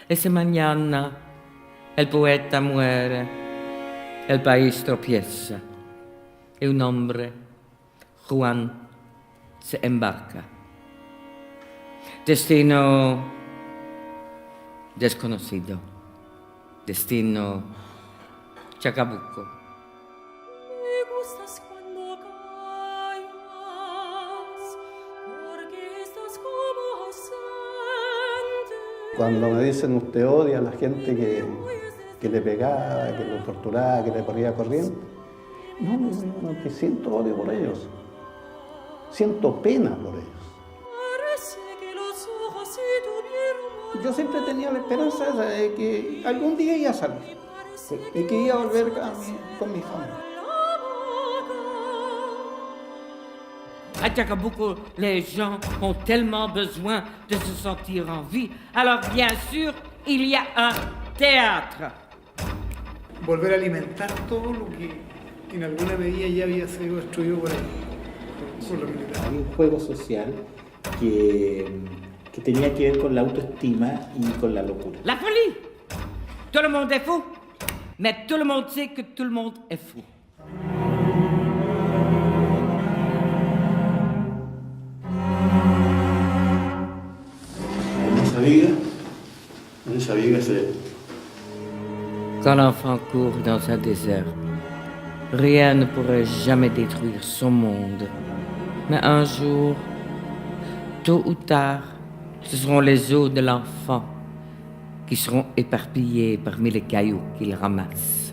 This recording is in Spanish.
Ese mañana el poeta muere, el país tropieza y un hombre, Juan, se embarca. Destino desconocido, destino Chacabuco. Cuando me dicen usted odia a la gente que le pegaba, que lo torturaba, que le ponía corriente, no, que siento odio por ellos, siento pena por ellos. Yo siempre tenía la esperanza de que algún día iba a salir, y que iba a volver con mi familia. À Chacabuco, les gens ont tellement besoin de se sentir en vie. Alors, bien sûr, il y a un théâtre. Volver a alimentar todo lo que en alguna medida ya había sido destruido por los militares. Había un juego social que tenía que ver con la autoestima y con la locura. La folie! Tout le monde est fou, mais tout le monde sait que tout le monde est fou. On savait que c'est... Quand l'enfant court dans un désert, rien ne pourrait jamais détruire son monde. Mais un jour, tôt ou tard, ce seront les os de l'enfant qui seront éparpillés parmi les cailloux qu'il ramasse.